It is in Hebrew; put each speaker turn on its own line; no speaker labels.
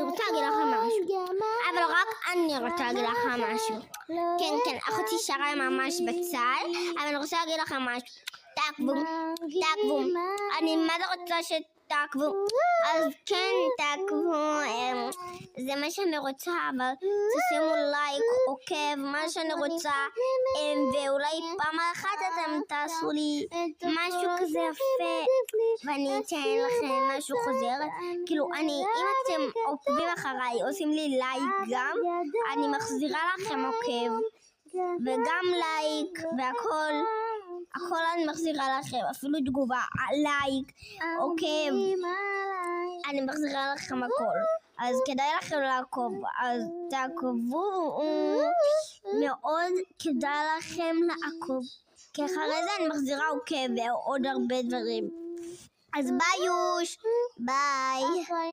אני רוצה להגיד לכם משהו, אבל רק אני רוצה להגיד לכם משהו. כן, אחותי שרה ממש בצד, אבל אני רוצה להגיד לכם משהו. תעקבו, אני מה זה רוצה שתעקבו, אז כן תעקבו, זה מה שאני רוצה, אבל תשימו לייק, עוקב, מה שאני רוצה, ואולי פעם אחת אתם תעשו לי משהו כזה יפה, ואני אתן לכם משהו חוזר, כאילו אם אתם עוקבים אחריי, עושים לי לייק גם, אני מחזירה לכם עוקב, וגם לייק, והכל אני מחזירה לכם, אפילו תגובה, לייק, עוקב, אני מחזירה לכם הכל. אז כדאי לכם לעקוב, אז תעקבו, מאוד כדאי לכם לעקוב, כי אחרי זה אני מחזירה עוקב ועוד הרבה דברים. אז ביי יוש, ביי.